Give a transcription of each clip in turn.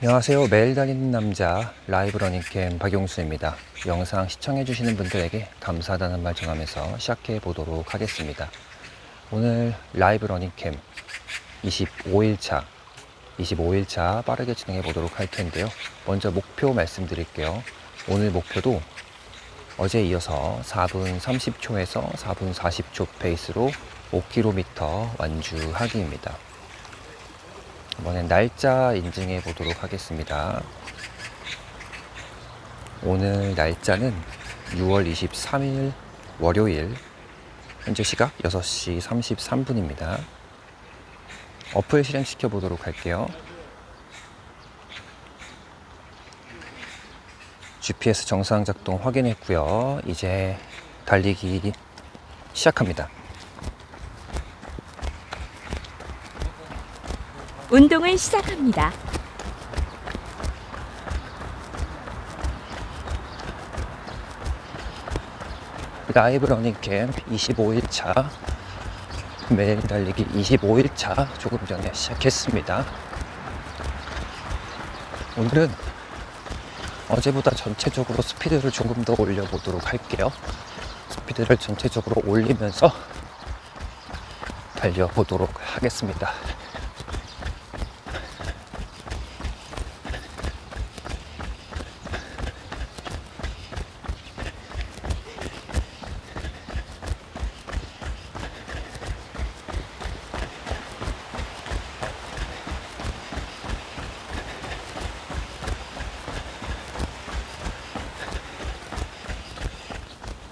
안녕하세요. 매일 다니는 남자 라이브 러닝캠 박용수입니다. 영상 시청해주시는 분들에게 감사하다는 말 전하면서 시작해 보도록 하겠습니다. 오늘 라이브 러닝캠 25일차 빠르게 진행해 보도록 할 텐데요. 먼저 목표 말씀드릴게요. 오늘 목표도 어제 이어서 4분 30초에서 4분 40초 페이스로 5km 완주하기입니다. 이번엔 날짜 인증해 보도록 하겠습니다. 오늘 날짜는 6월 23일 월요일, 현재 시각 6시 33분입니다. 어플 실행시켜 보도록 할게요. GPS 정상 작동 확인했고요. 이제 달리기 시작합니다. 운동을 시작합니다. 라이브 러닝캠 25일차 매일 달리기 25일차 조금 전에 시작했습니다. 오늘은 어제보다 전체적으로 스피드를 조금 더 올려보도록 할게요. 스피드를 전체적으로 올리면서 달려보도록 하겠습니다.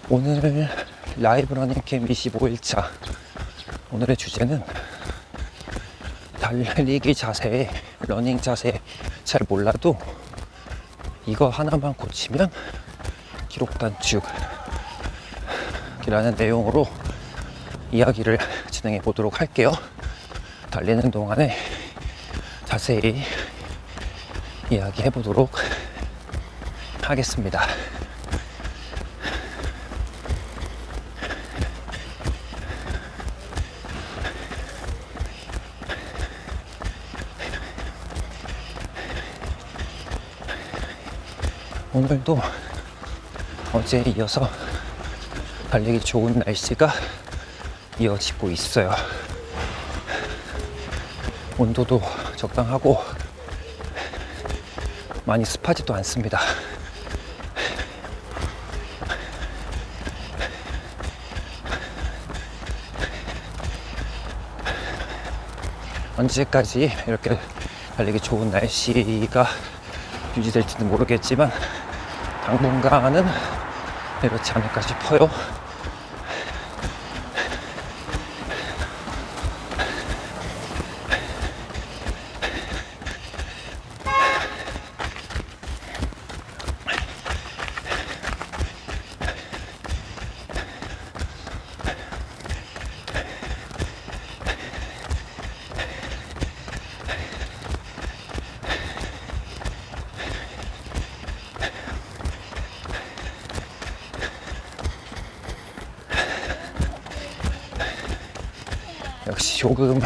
오늘 라이브 러닝캠 25일차 오늘의 주제는 달리기 자세, 러닝 자세 잘 몰라도 이거 하나만 고치면 기록 단축이라는 내용으로 이야기를 진행해 보도록 할게요. 달리는 동안에 자세히 이야기해 보도록 하겠습니다. 오늘도 어제에 이어서 달리기 좋은 날씨가 이어지고 있어요. 온도도 적당하고 많이 습하지도 않습니다. 언제까지 이렇게 달리기 좋은 날씨가 유지될지는 모르겠지만 당분간은 이렇지 않을까 싶어요. 역시 조금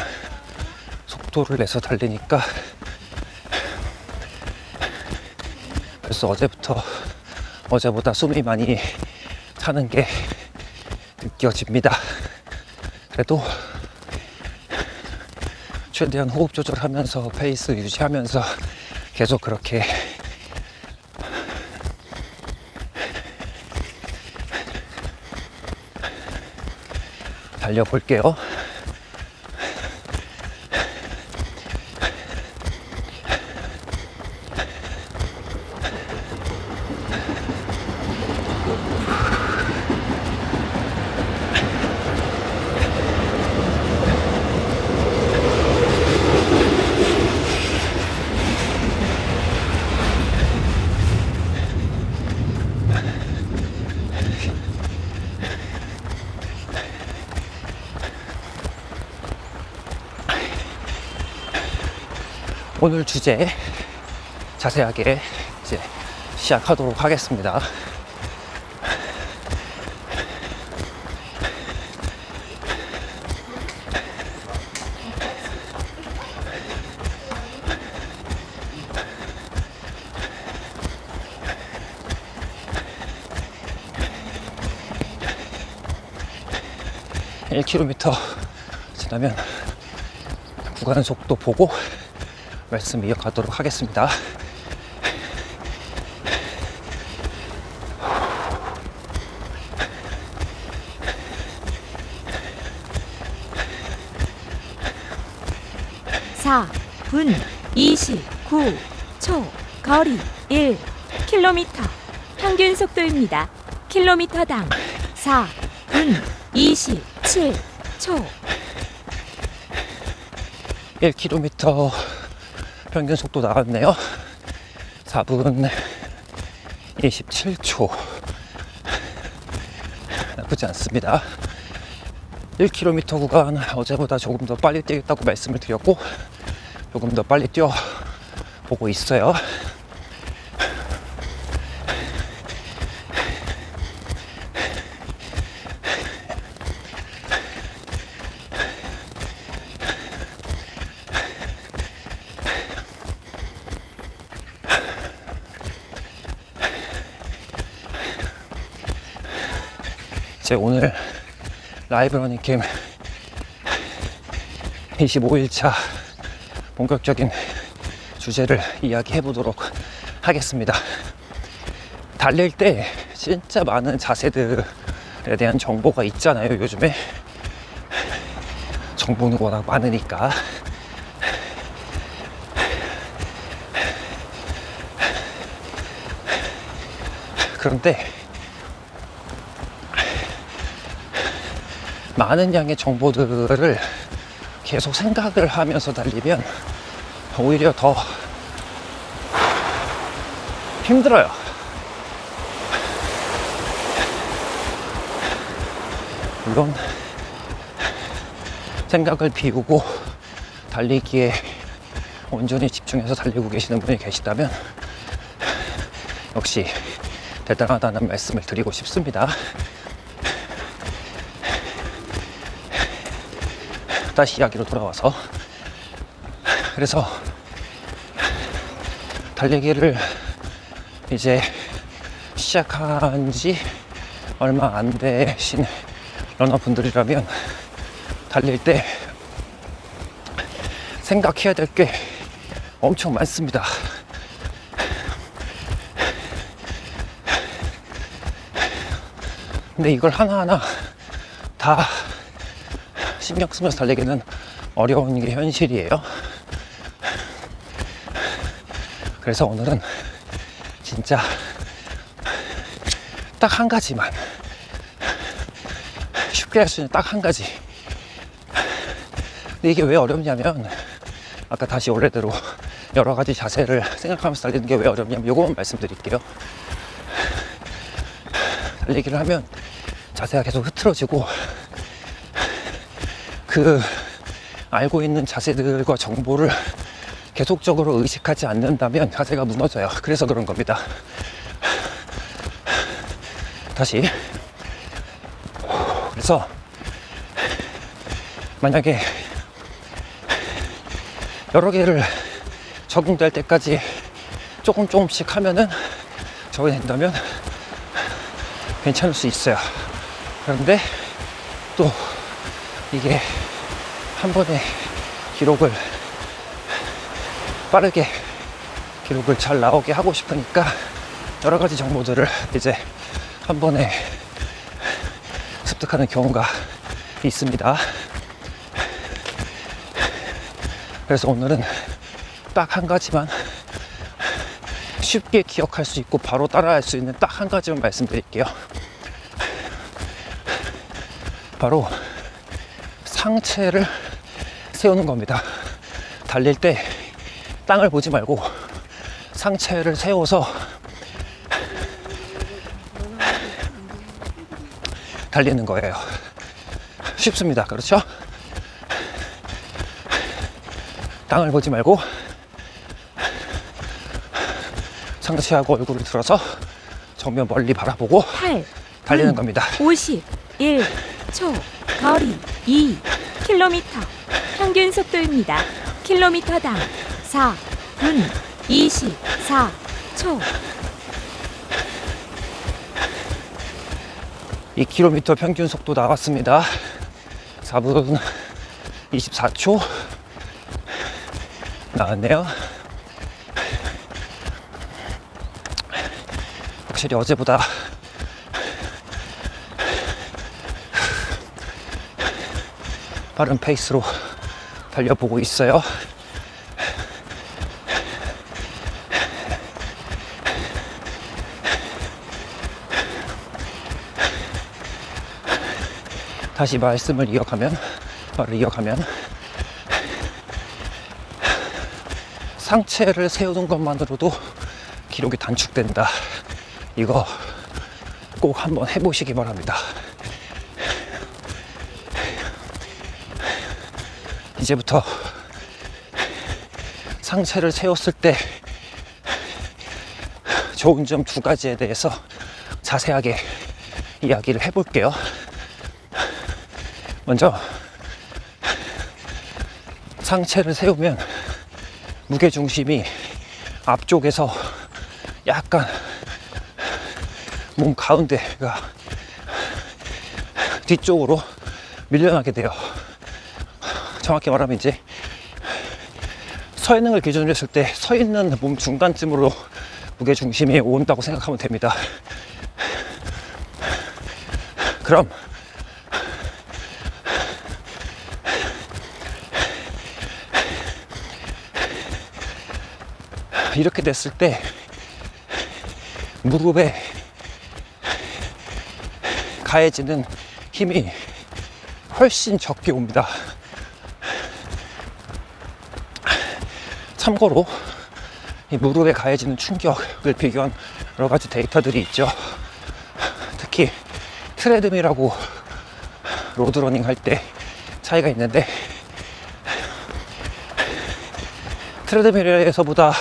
속도를 내서 달리니까 벌써 어제보다 숨이 많이 차는 게 느껴집니다. 그래도 최대한 호흡 조절하면서 페이스 유지하면서 계속 그렇게 달려볼게요. 오늘 주제 자세하게 이제 시작하도록 하겠습니다. 1km 지나면 구간 속도 보고 말씀 이어가도록 하겠습니다. 사 분 29초 거리 1km 평균 속도입니다. 킬로미터당 4분 27초 1km 평균 속도 나왔네요. 4분 27초. 나쁘지 않습니다. 1km 구간 어제보다 조금 더 빨리 뛰겠다고 말씀을 드렸고 조금 더 빨리 뛰어보고 있어요. 제 오늘 라이브 러닝캠 25일차 본격적인 주제를 이야기해 보도록 하겠습니다. 달릴 때 진짜 많은 자세들에 대한 정보가 있잖아요. 요즘에 정보는 워낙 많으니까. 그런데 많은 양의 정보들을 계속 생각을 하면서 달리면 오히려 더 힘들어요. 물론 생각을 비우고 달리기에 온전히 집중해서 달리고 계시는 분이 계시다면 역시 대단하다는 말씀을 드리고 싶습니다. 다시 이야기로 돌아와서, 그래서 달리기를 이제 시작한 지 얼마 안 되신 러너분들이라면 달릴 때 생각해야 될 게 엄청 많습니다. 근데 이걸 하나하나 다 신경 쓰면서 달리기는 어려운 게 현실이에요. 그래서 오늘은 진짜 딱 한 가지만, 쉽게 할 수 있는 딱 한 가지. 근데 이게 왜 어렵냐면, 아까 다시 원래대로 여러 가지 자세를 생각하면서 달리는 게 왜 어렵냐면 요거만 말씀드릴게요. 달리기를 하면 자세가 계속 흐트러지고 그 알고 있는 자세들과 정보를 계속적으로 의식하지 않는다면 자세가 무너져요. 그래서 그런 겁니다. 다시. 그래서 만약에 여러 개를 적응될 때까지 조금씩 하면은 적응이 된다면 괜찮을 수 있어요. 그런데 또 이게 한 번에 기록을 빠르게 기록을 잘 나오게 하고 싶으니까 여러 가지 정보들을 이제 한 번에 습득하는 경우가 있습니다. 그래서 오늘은 딱 한 가지만 쉽게 기억할 수 있고 바로 따라할 수 있는 딱 한 가지만 말씀드릴게요. 바로 상체를 세우는 겁니다. 달릴 때 땅을 보지 말고 상체를 세워서 달리는 거예요. 쉽습니다. 그렇죠? 땅을 보지 말고 상체하고 얼굴을 들어서 정면 멀리 바라보고 8, 달리는 겁니다. 51초 거리 2km 평균 속도입니다. 킬로미터당 4분 24초 2km 평균 속도 나왔습니다. 4분 24초 나왔네요. 확실히 어제보다 빠른 페이스로 달려보고 있어요. 다시 말을 이어가면 상체를 세우는 것만으로도 기록이 단축된다. 이거 꼭 한번 해보시기 바랍니다. 이제부터 상체를 세웠을 때 좋은 점 2가지에 대해서 자세하게 이야기를 해볼게요. 먼저 상체를 세우면 무게중심이 앞쪽에서 약간 몸 가운데가 뒤쪽으로 밀려나게 돼요. 정확히 말하면 이제 서 있는 걸 기준으로 했을 때 서 있는 몸 중간쯤으로 무게중심이 온다고 생각하면 됩니다. 그럼 이렇게 됐을 때 무릎에 가해지는 힘이 훨씬 적게 옵니다. 참고로 이 무릎에 가해지는 충격을 비교한 여러 가지 데이터들이 있죠. 특히 트레드밀하고 로드러닝 할 때 차이가 있는데, 트레드밀에서보다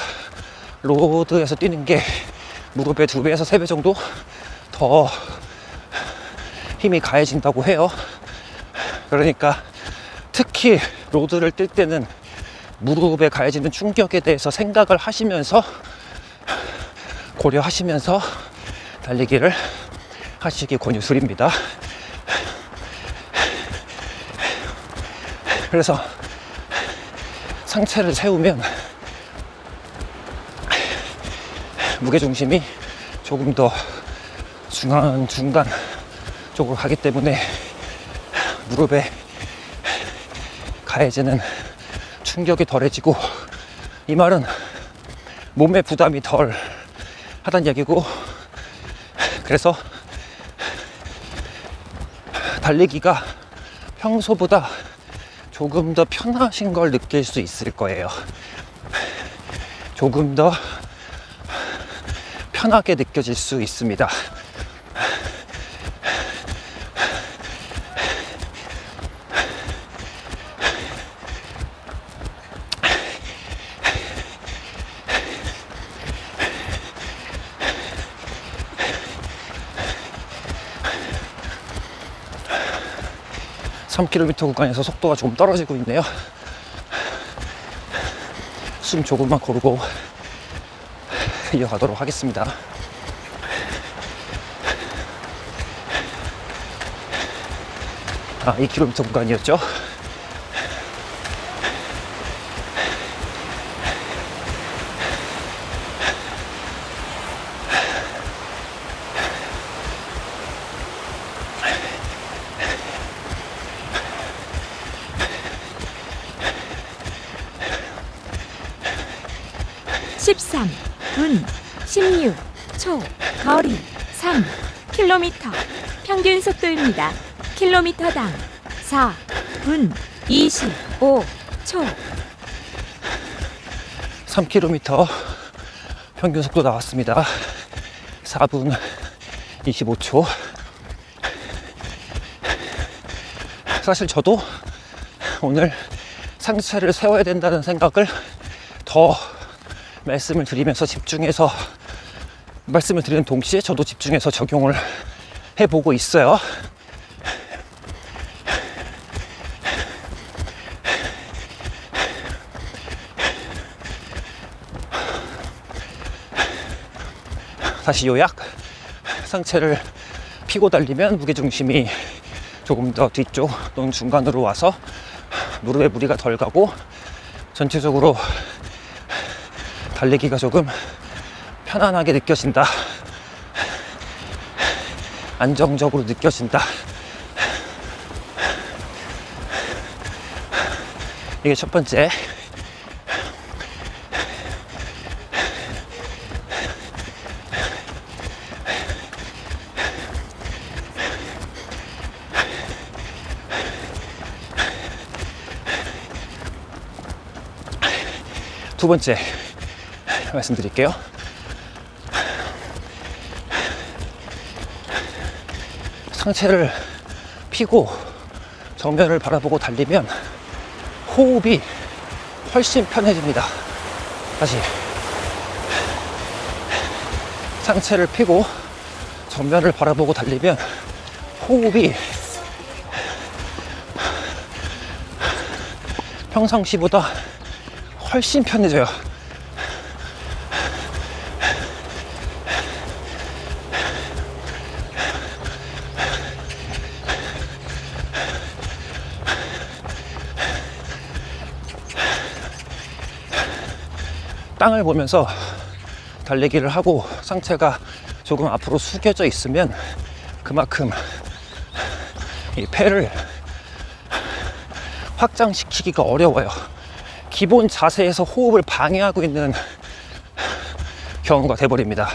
로드에서 뛰는 게 무릎의 2배에서 3배 정도 더 힘이 가해진다고 해요. 그러니까 특히 로드를 뛸 때는 무릎에 가해지는 충격에 대해서 생각을 하시면서, 고려하시면서 달리기를 하시기 권유드립니다. 그래서 상체를 세우면 무게중심이 조금 더 중간 쪽으로 가기 때문에 무릎에 가해지는 충격이 덜해지고, 이 말은 몸의 부담이 덜 하다는 얘기고, 그래서 달리기가 평소보다 조금 더 편하신 걸 느낄 수 있을 거예요. 조금 더 편하게 느껴질 수 있습니다. 3km 구간에서 속도가 조금 떨어지고 있네요. 숨 조금만 고르고 이어가도록 하겠습니다. 아, 2km 구간이었죠. 분 16초 거리 3km 평균 속도입니다. 킬로미터당 4분 25초 3km 평균 속도 나왔습니다. 4분 25초. 사실 저도 오늘 상체를 세워야 된다는 생각을 더 말씀을 드리면서 말씀을 드리는 동시에 저도 집중해서 적용을 해보고 있어요. 다시 요약. 상체를 피고 달리면 무게중심이 조금 더 뒤쪽 또는 중간으로 와서 무릎에 무리가 덜 가고 전체적으로 달리기가 조금 편안하게 느껴진다. 안정적으로 느껴진다. 이게 첫 번째. 두 번째 말씀드릴게요. 상체를 펴고 정면을 바라보고 달리면 호흡이 훨씬 편해집니다. 다시 상체를 펴고 정면을 바라보고 달리면 호흡이 평상시보다 훨씬 편해져요. 땅을 보면서 달리기를 하고 상체가 조금 앞으로 숙여져 있으면 그만큼 이 폐를 확장시키기가 어려워요. 기본 자세에서 호흡을 방해하고 있는 경우가 돼버립니다.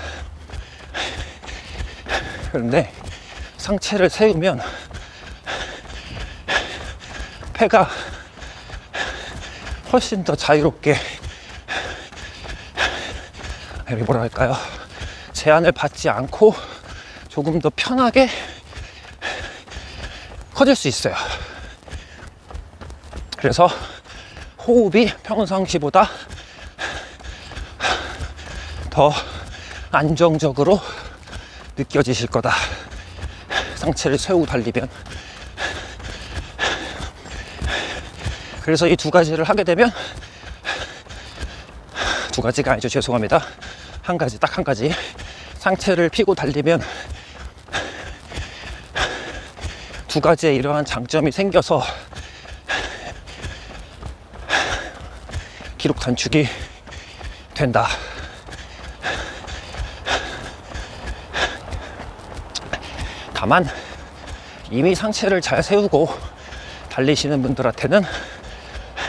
그런데 상체를 세우면 폐가 훨씬 더 자유롭게, 뭐라 할까요? 제한을 받지 않고 조금 더 편하게 커질 수 있어요. 그래서 호흡이 평상시보다 더 안정적으로 느껴지실 거다. 상체를 세우고 달리면. 그래서 이 두 가지를 하게 되면, 두 가지가 아니죠. 죄송합니다. 한 가지, 딱 한 가지. 상체를 펴고 달리면 두 가지의 이러한 장점이 생겨서 기록 단축이 된다. 다만 이미 상체를 잘 세우고 달리시는 분들한테는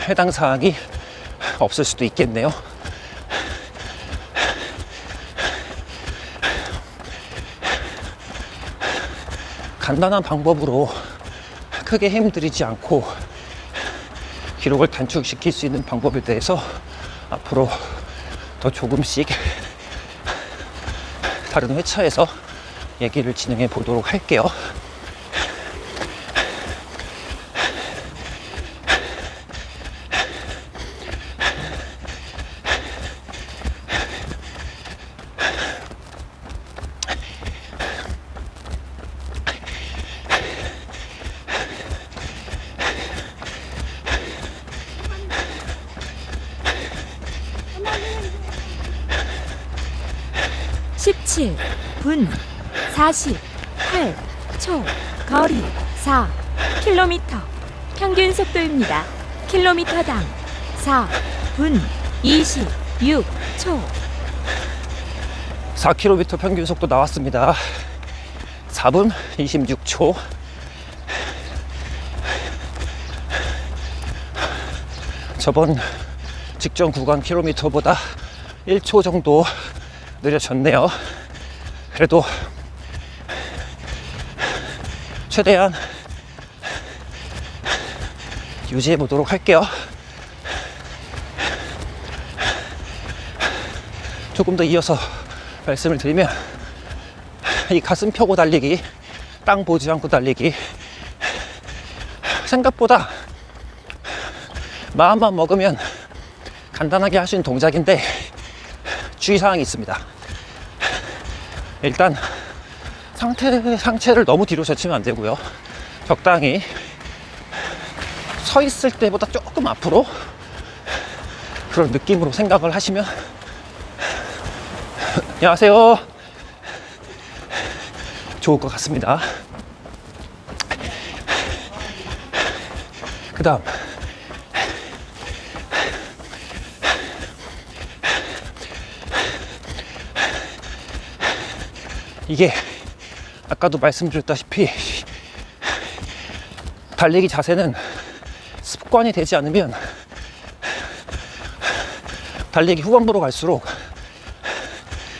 해당 사항이 없을 수도 있겠네요. 간단한 방법으로 크게 힘들이지 않고 기록을 단축시킬 수 있는 방법에 대해서 앞으로 더 조금씩 다른 회차에서 얘기를 진행해 보도록 할게요. (17분 48초) 거리 4km 평균 속도입니다. 킬로미터당 4분 26초. 4km 평균 속도 나왔습니다. 4분 26초. 저번 직전 구간 킬로미터보다 1초 정도 느려졌네요. 그래도 최대한 유지해 보도록 할게요. 조금 더 이어서 말씀을 드리면, 이 가슴 펴고 달리기, 땅 보지 않고 달리기, 생각보다 마음만 먹으면 간단하게 할 수 있는 동작인데 주의사항이 있습니다. 일단 상체를 너무 뒤로 젖히면 안 되고요. 적당히 서 있을 때보다 조금 앞으로, 그런 느낌으로 생각을 하시면 안녕하세요. 좋을 것 같습니다. 다음 이게 아까도 말씀드렸다시피 달리기 자세는 습관이 되지 않으면 달리기 후반부로 갈수록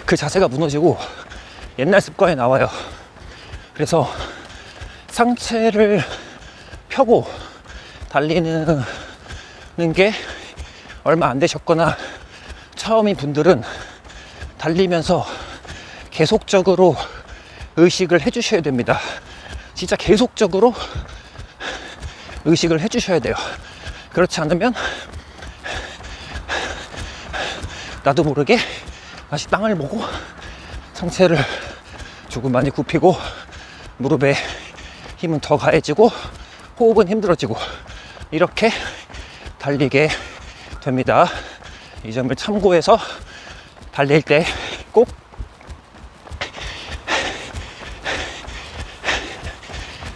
그 자세가 무너지고 옛날 습관이 나와요. 그래서 상체를 펴고 달리는 게 얼마 안 되셨거나 처음인 분들은 달리면서 계속적으로 의식을 해주셔야 됩니다. 진짜 계속적으로 의식을 해주셔야 돼요. 그렇지 않으면 나도 모르게 다시 땅을 보고 상체를 조금 많이 굽히고 무릎에 힘은 더 가해지고 호흡은 힘들어지고 이렇게 달리게 됩니다. 이 점을 참고해서 달릴 때 꼭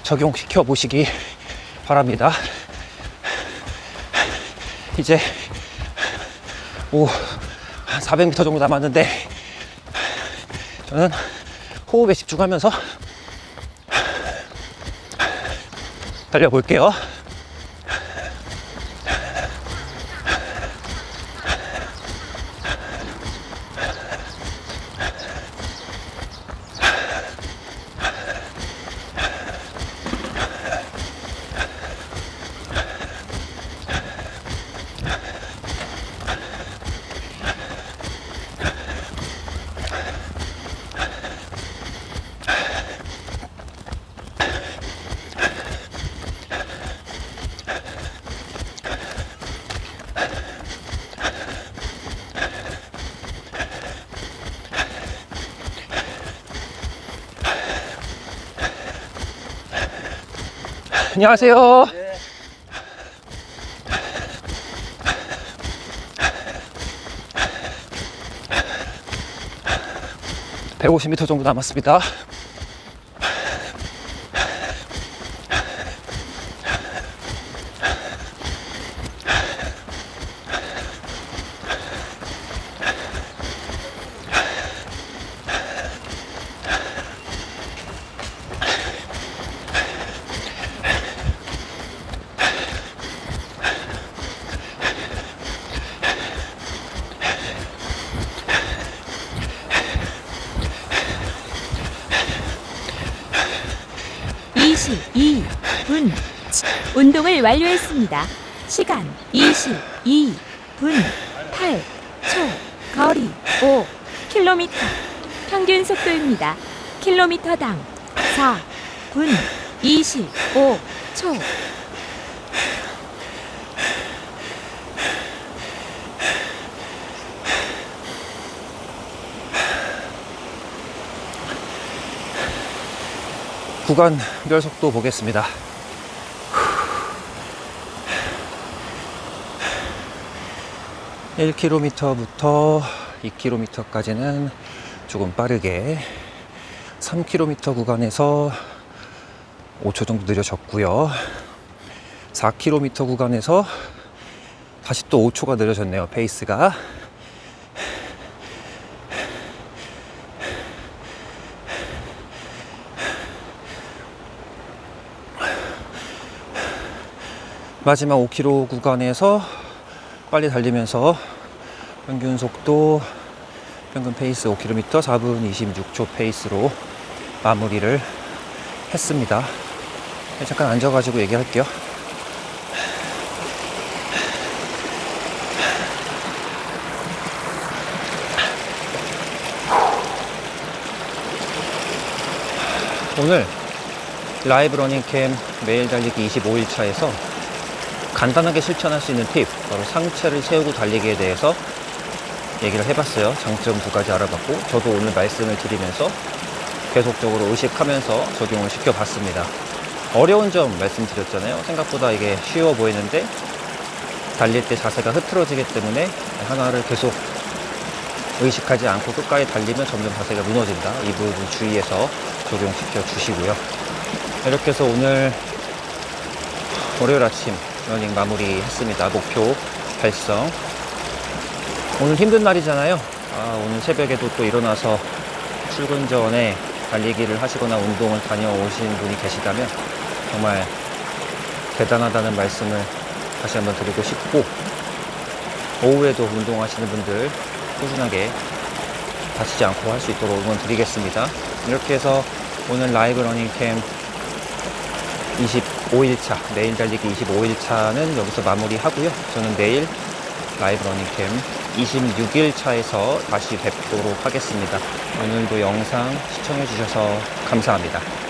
적용시켜 보시기 바랍니다. 이제 한 400m 정도 남았는데 저는 호흡에 집중하면서 달려볼게요. 안녕하세요. 네. 150m 정도 남았습니다. 운동을 완료했습니다. 시간 22분 8초. 거리 5km. 평균 속도입니다. 킬로미터당 4분 25초. 구간별 속도 보겠습니다. 1km부터 2km까지는 조금 빠르게, 3km 구간에서 5초 정도 느려졌고요. 4km 구간에서 다시 또 5초가 느려졌네요, 페이스가. 마지막 5km 구간에서 빨리 달리면서 평균 속도, 평균 페이스 5km 4분 26초 페이스로 마무리를 했습니다. 잠깐 앉아가지고 얘기할게요. 오늘 라이브 러닝캠 매일 달리기 25일차에서 간단하게 실천할 수 있는 팁, 바로 상체를 세우고 달리기에 대해서 얘기를 해봤어요. 장점 2가지 알아봤고, 저도 오늘 말씀을 드리면서 계속적으로 의식하면서 적용을 시켜봤습니다. 어려운 점 말씀드렸잖아요. 생각보다 이게 쉬워 보이는데 달릴 때 자세가 흐트러지기 때문에 하나를 계속 의식하지 않고 끝까지 달리면 점점 자세가 무너진다. 이 부분 주의해서 적용시켜 주시고요. 이렇게 해서 오늘 월요일 아침 러닝 마무리했습니다. 목표 달성. 오늘 힘든 날이잖아요. 오늘 새벽에도 또 일어나서 출근 전에 달리기를 하시거나 운동을 다녀오신 분이 계시다면 정말 대단하다는 말씀을 다시 한번 드리고 싶고, 오후에도 운동하시는 분들 꾸준하게 다치지 않고 할 수 있도록 응원 드리겠습니다. 이렇게 해서 오늘 라이브 러닝캠 25일차, 내일 달리기 25일차는 여기서 마무리하고요. 저는 내일 라이브 러닝캠 26일차에서 다시 뵙도록 하겠습니다. 오늘도 영상 시청해 주셔서 감사합니다.